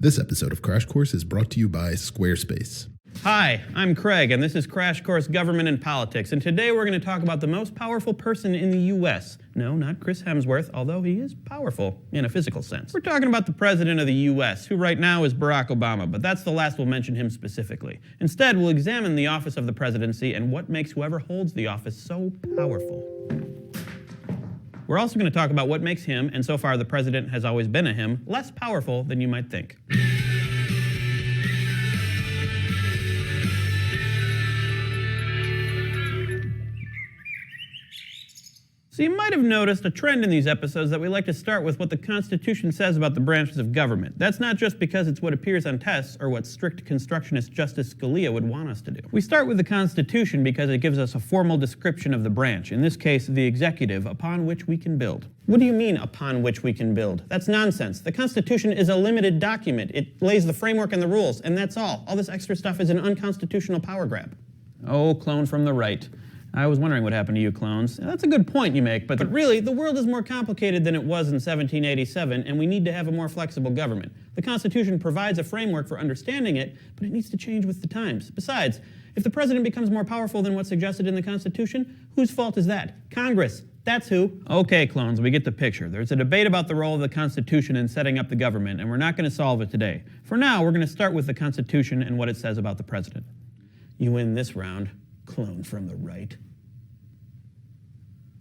This episode of Crash Course is brought to you by Squarespace. Hi, I'm Craig, and this is Crash Course Government and Politics, and today we're going to talk about the most powerful person in the U.S. No, not Chris Hemsworth, although he is powerful in a physical sense. We're talking about the President of the U.S., who right now is Barack Obama, but that's the last we'll mention him specifically. Instead, we'll examine the office of the presidency and what makes whoever holds the office so powerful. We're also going to talk about what makes him, and so far the president has always been a him, less powerful than you might think. So you might have noticed a trend in these episodes that we like to start with what the Constitution says about the branches of government. That's not just because it's what appears on tests or what strict constructionist Justice Scalia would want us to do. We start with the Constitution because it gives us a formal description of the branch, in this case the executive, upon which we can build. What do you mean, upon which we can build? That's nonsense. The Constitution is a limited document. It lays the framework and the rules, and that's all. All this extra stuff is an unconstitutional power grab. Oh, clone from the right. I was wondering what happened to you clones. That's a good point you make, but really, the world is more complicated than it was in 1787, and we need to have a more flexible government. The Constitution provides a framework for understanding it, but it needs to change with the times. Besides, if the president becomes more powerful than what's suggested in the Constitution, whose fault is that? Congress. That's who. Okay, clones, we get the picture. There's a debate about the role of the Constitution in setting up the government, and we're not going to solve it today. For now, we're going to start with the Constitution and what it says about the president. You win this round, clone from the right.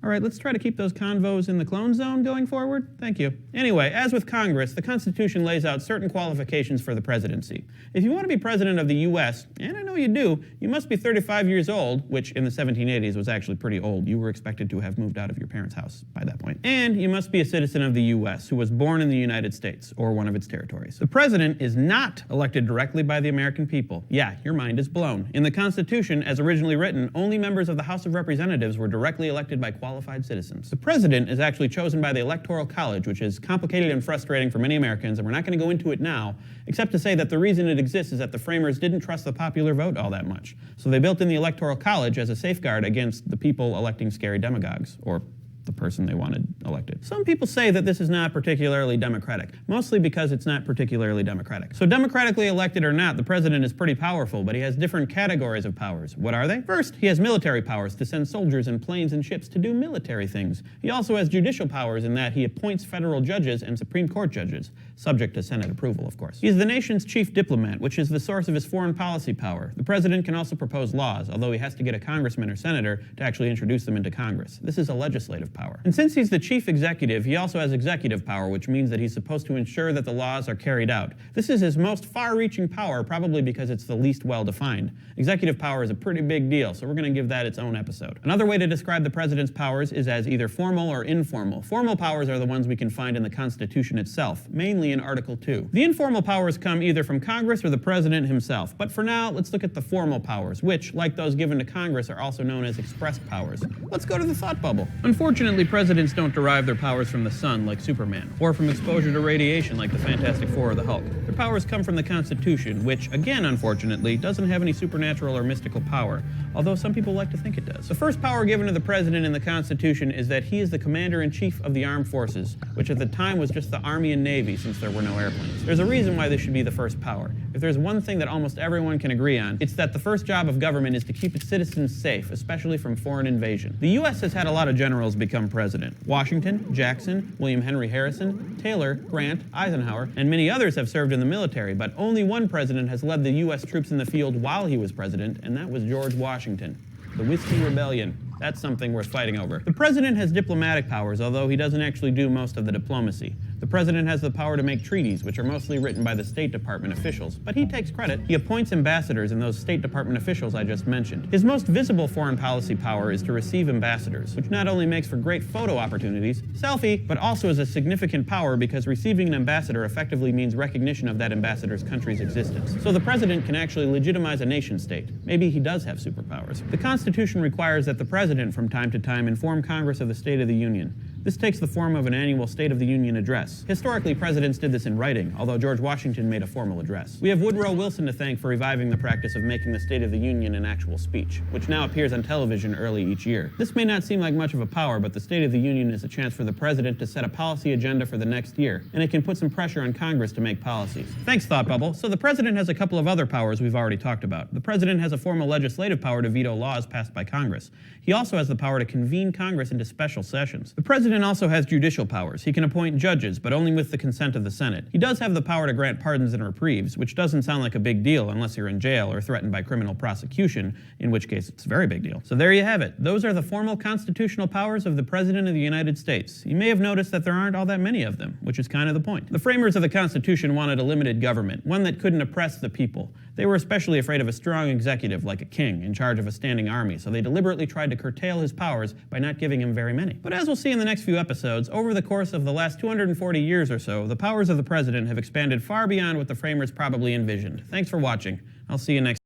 All right, let's try to keep those convos in the clone zone going forward. Thank you. Anyway, as with Congress, the Constitution lays out certain qualifications for the presidency. If you want to be president of the U.S., and I know you do, you must be 35 years old, which in the 1780s was actually pretty old. You were expected to have moved out of your parents' house by that point. And you must be a citizen of the U.S. who was born in the United States or one of its territories. The president is not elected directly by the American people. Yeah, your mind is blown. In the Constitution, as originally written, only members of the House of Representatives were directly elected by qualified citizens. The president is actually chosen by the Electoral College, which is complicated and frustrating for many Americans, and we're not going to go into it now, except to say that the reason it exists is that the framers didn't trust the popular vote all that much. So they built in the Electoral College as a safeguard against the people electing scary demagogues, or the person they wanted elected. Some people say that this is not particularly democratic, mostly because it's not particularly democratic. So democratically elected or not, the president is pretty powerful, but he has different categories of powers. What are they? First, he has military powers to send soldiers and planes and ships to do military things. He also has judicial powers in that he appoints federal judges and Supreme Court judges, subject to Senate approval, of course. He's the nation's chief diplomat, which is the source of his foreign policy power. The president can also propose laws, although he has to get a congressman or senator to actually introduce them into Congress. This is a legislative power. And since he's the chief executive, he also has executive power, which means that he's supposed to ensure that the laws are carried out. This is his most far-reaching power, probably because it's the least well-defined. Executive power is a pretty big deal, so we're going to give that its own episode. Another way to describe the president's powers is as either formal or informal. Formal powers are the ones we can find in the Constitution itself, mainly in Article 2. The informal powers come either from Congress or the president himself. But for now, let's look at the formal powers, which, like those given to Congress, are also known as express powers. Let's go to the thought bubble. Unfortunately, presidents don't derive their powers from the sun like Superman, or from exposure to radiation like the Fantastic Four or the Hulk. Their powers come from the Constitution, which, again, unfortunately, doesn't have any supernatural or mystical power, although some people like to think it does. The first power given to the president in the Constitution is that he is the commander-in-chief of the armed forces, which at the time was just the Army and Navy since there were no airplanes. There's a reason why this should be the first power. If there's one thing that almost everyone can agree on, it's that the first job of government is to keep its citizens safe, especially from foreign invasion. The U.S. has had a lot of generals become president. Washington, Jackson, William Henry Harrison, Taylor, Grant, Eisenhower, and many others have served in the military, but only one president has led the U.S. troops in the field while he was president, and that was George Washington. The Whiskey Rebellion. That's something worth fighting over. The president has diplomatic powers, although he doesn't actually do most of the diplomacy. The president has the power to make treaties, which are mostly written by the State Department officials, but he takes credit. He appoints ambassadors in those State Department officials I just mentioned. His most visible foreign policy power is to receive ambassadors, which not only makes for great photo opportunities, selfie, but also is a significant power because receiving an ambassador effectively means recognition of that ambassador's country's existence. So the president can actually legitimize a nation state. Maybe he does have superpowers. The Constitution requires that the president from time to time inform Congress of the State of the Union. This takes the form of an annual State of the Union address. Historically, presidents did this in writing, although George Washington made a formal address. We have Woodrow Wilson to thank for reviving the practice of making the State of the Union an actual speech, which now appears on television early each year. This may not seem like much of a power, but the State of the Union is a chance for the president to set a policy agenda for the next year, and it can put some pressure on Congress to make policies. Thanks, Thought Bubble. So the president has a couple of other powers we've already talked about. The president has a formal legislative power to veto laws passed by Congress. He also has the power to convene Congress into special sessions. The president also has judicial powers. He can appoint judges, but only with the consent of the Senate. He does have the power to grant pardons and reprieves, which doesn't sound like a big deal unless you're in jail or threatened by criminal prosecution, in which case it's a very big deal. So there you have it. Those are the formal constitutional powers of the President of the United States. You may have noticed that there aren't all that many of them, which is kind of the point. The framers of the Constitution wanted a limited government, one that couldn't oppress the people. They were especially afraid of a strong executive like a king in charge of a standing army, so they deliberately tried to curtail his powers by not giving him very many. But as we'll see in the next few episodes, over the course of the last 240 years or so, the powers of the president have expanded far beyond what the framers probably envisioned. Thanks for watching. I'll see you next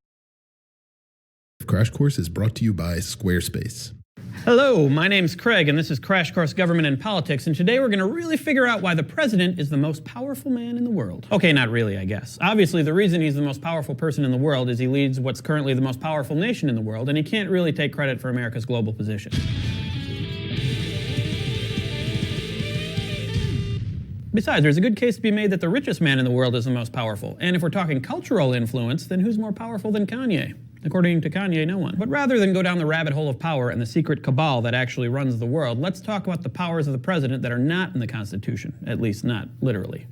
time. Crash Course is brought to you by Squarespace. Hello, my name's Craig, and this is Crash Course Government and Politics, and today we're going to really figure out why the president is the most powerful man in the world. Okay, not really, I guess. Obviously, the reason he's the most powerful person in the world is he leads what's currently the most powerful nation in the world, and he can't really take credit for America's global position. Besides, there's a good case to be made that the richest man in the world is the most powerful, and if we're talking cultural influence, then who's more powerful than Kanye? According to Kanye, no one. But rather than go down the rabbit hole of power and the secret cabal that actually runs the world, let's talk about the powers of the president that are not in the Constitution, at least not literally.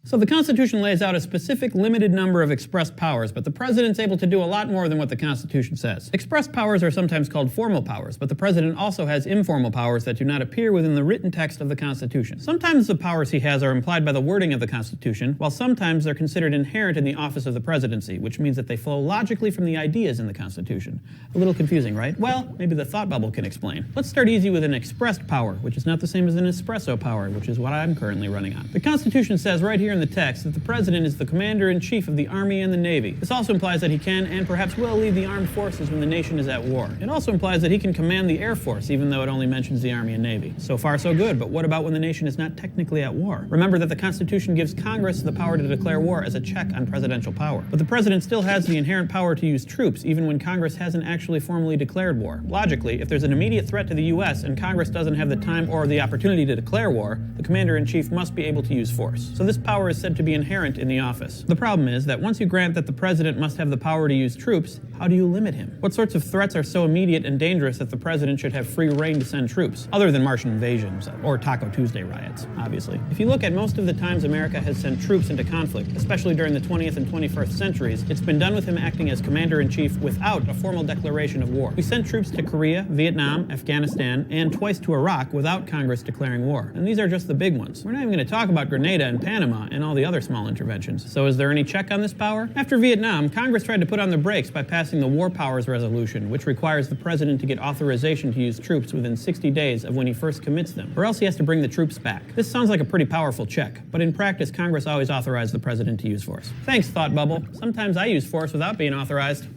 So the Constitution lays out a specific limited number of expressed powers, but the president's able to do a lot more than what the Constitution says. Expressed powers are sometimes called formal powers, but the president also has informal powers that do not appear within the written text of the Constitution. Sometimes the powers he has are implied by the wording of the Constitution, while sometimes they're considered inherent in the office of the presidency, which means that they flow logically from the ideas in the Constitution. A little confusing, right? Well, maybe the Thought Bubble can explain. Let's start easy with an expressed power, which is not the same as an espresso power, which is what I'm currently running on. The Constitution says right here in the text that the president is the commander-in-chief of the Army and the Navy. This also implies that he can and perhaps will lead the armed forces when the nation is at war. It also implies that he can command the Air Force, even though it only mentions the Army and Navy. So far, so good, but what about when the nation is not technically at war? Remember that the Constitution gives Congress the power to declare war as a check on presidential power. But the president still has the inherent power to use troops, even when Congress hasn't actually formally declared war. Logically, if there's an immediate threat to the U.S. and Congress doesn't have the time or the opportunity to declare war, the commander-in-chief must be able to use force. So this power is said to be inherent in the office. The problem is that once you grant that the president must have the power to use troops, how do you limit him? What sorts of threats are so immediate and dangerous that the president should have free reign to send troops, other than Martian invasions or Taco Tuesday riots, obviously? If you look at most of the times America has sent troops into conflict, especially during the 20th and 21st centuries, it's been done with him acting as commander-in-chief without a formal declaration of war. We sent troops to Korea, Vietnam, Afghanistan, and twice to Iraq without Congress declaring war. And these are just the big ones. We're not even going to talk about Grenada and Panama and all the other small interventions. So is there any check on this power? After Vietnam, Congress tried to put on the brakes by passing the War Powers Resolution, which requires the president to get authorization to use troops within 60 days of when he first commits them, or else he has to bring the troops back. This sounds like a pretty powerful check, but in practice, Congress always authorized the president to use force. Thanks, Thought Bubble. Sometimes I use force without being authorized.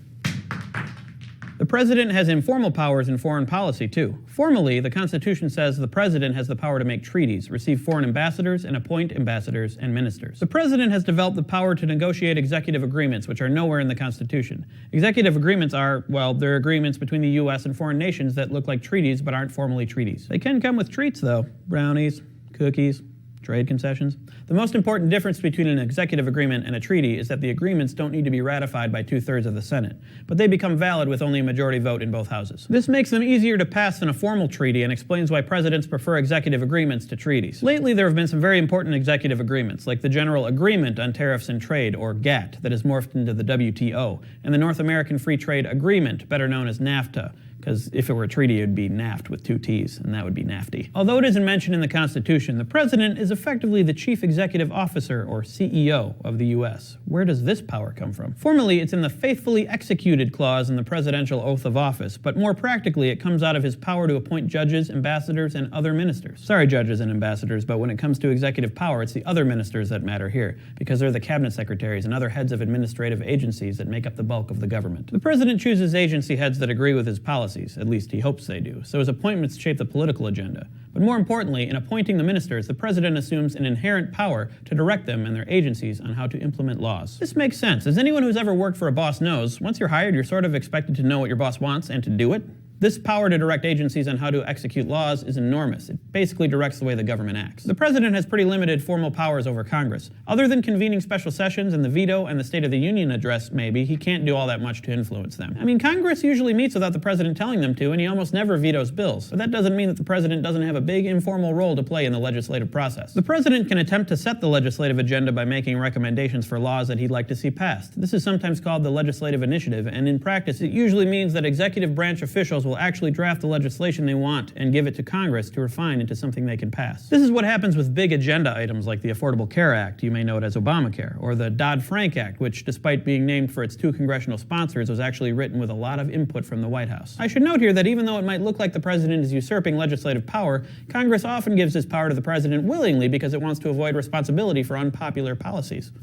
The president has informal powers in foreign policy, too. Formally, the Constitution says the president has the power to make treaties, receive foreign ambassadors, and appoint ambassadors and ministers. The president has developed the power to negotiate executive agreements, which are nowhere in the Constitution. Executive agreements are, well, they're agreements between the U.S. and foreign nations that look like treaties but aren't formally treaties. They can come with treats, though. Brownies, cookies, trade concessions. The most important difference between an executive agreement and a treaty is that the agreements don't need to be ratified by 2/3 of the Senate, but they become valid with only a majority vote in both houses. This makes them easier to pass than a formal treaty and explains why presidents prefer executive agreements to treaties. Lately, there have been some very important executive agreements, like the General Agreement on Tariffs and Trade, or GATT, that has morphed into the WTO, and the North American Free Trade Agreement, better known as NAFTA, because if it were a treaty, it would be NAFT with 2 T's, and that would be nafty. Although it isn't mentioned in the Constitution, the president is effectively the chief executive officer, or CEO, of the U.S. Where does this power come from? Formally, it's in the faithfully executed clause in the presidential oath of office, but more practically, it comes out of his power to appoint judges, ambassadors, and other ministers. Sorry, judges and ambassadors, but when it comes to executive power, it's the other ministers that matter here, because they're the cabinet secretaries and other heads of administrative agencies that make up the bulk of the government. The president chooses agency heads that agree with his policies, at least he hopes they do, so his appointments shape the political agenda. But more importantly, in appointing the ministers, the president assumes an inherent power to direct them and their agencies on how to implement laws. This makes sense. As anyone who's ever worked for a boss knows, once you're hired, you're sort of expected to know what your boss wants and to do it. This power to direct agencies on how to execute laws is enormous. It basically directs the way the government acts. The president has pretty limited formal powers over Congress. Other than convening special sessions and the veto and the State of the Union address, maybe, he can't do all that much to influence them. I mean, Congress usually meets without the president telling them to, and he almost never vetoes bills. But that doesn't mean that the president doesn't have a big informal role to play in the legislative process. The president can attempt to set the legislative agenda by making recommendations for laws that he'd like to see passed. This is sometimes called the legislative initiative, and in practice, it usually means that executive branch officials will actually draft the legislation they want and give it to Congress to refine into something they can pass. This is what happens with big agenda items like the Affordable Care Act, you may know it as Obamacare, or the Dodd-Frank Act, which, despite being named for its 2 congressional sponsors, was actually written with a lot of input from the White House. I should note here that even though it might look like the president is usurping legislative power, Congress often gives this power to the president willingly because it wants to avoid responsibility for unpopular policies.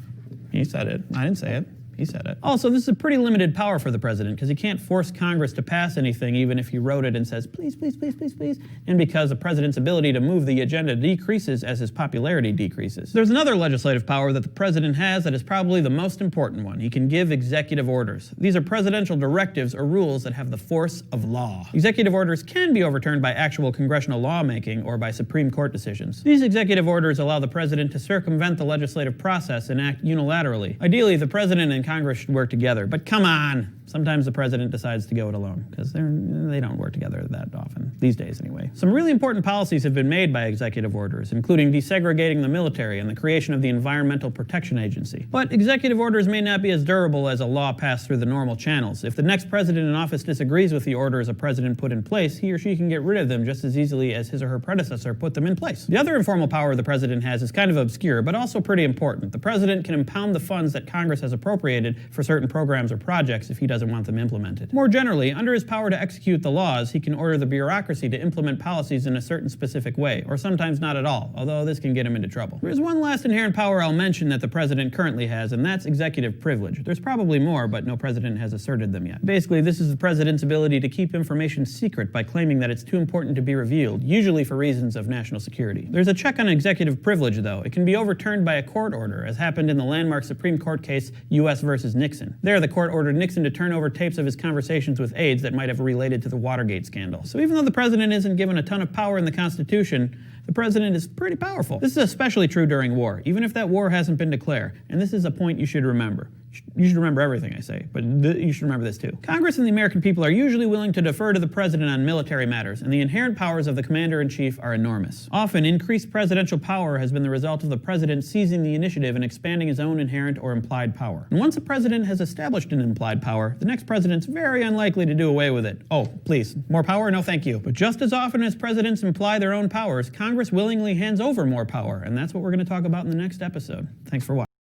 He said it. I didn't say it. He said it. Also, this is a pretty limited power for the president because he can't force Congress to pass anything even if he wrote it and says, please, please, please, please, please, and because the president's ability to move the agenda decreases as his popularity decreases. There's another legislative power that the president has that is probably the most important one. He can give executive orders. These are presidential directives or rules that have the force of law. Executive orders can be overturned by actual congressional lawmaking or by Supreme Court decisions. These executive orders allow the president to circumvent the legislative process and act unilaterally. Ideally, the president and Congress should work together, but come on! Sometimes the president decides to go it alone, because they don't work together that often, these days anyway. Some really important policies have been made by executive orders, including desegregating the military and the creation of the Environmental Protection Agency. But executive orders may not be as durable as a law passed through the normal channels. If the next president in office disagrees with the orders a president put in place, he or she can get rid of them just as easily as his or her predecessor put them in place. The other informal power the president has is kind of obscure, but also pretty important. The president can impound the funds that Congress has appropriated for certain programs or projects if he doesn't want them implemented. More generally, under his power to execute the laws, he can order the bureaucracy to implement policies in a certain specific way, or sometimes not at all, although this can get him into trouble. There's one last inherent power I'll mention that the president currently has, and that's executive privilege. There's probably more, but no president has asserted them yet. Basically, this is the president's ability to keep information secret by claiming that it's too important to be revealed, usually for reasons of national security. There's a check on executive privilege, though. It can be overturned by a court order, as happened in the landmark Supreme Court case U.S. versus Nixon. There, the court ordered Nixon to turn over tapes of his conversations with aides that might have related to the Watergate scandal. So even though the president isn't given a ton of power in the Constitution, the president is pretty powerful. This is especially true during war, even if that war hasn't been declared. And this is a point you should remember. You should remember everything I say, but you should remember this too. Congress and the American people are usually willing to defer to the president on military matters, and the inherent powers of the commander-in-chief are enormous. Often, increased presidential power has been the result of the president seizing the initiative and expanding his own inherent or implied power. And once a president has established an implied power, the next president's very unlikely to do away with it. Oh, please, more power? No thank you. But just as often as presidents imply their own powers, Congress willingly hands over more power, and that's what we're going to talk about in the next episode. Thanks for watching.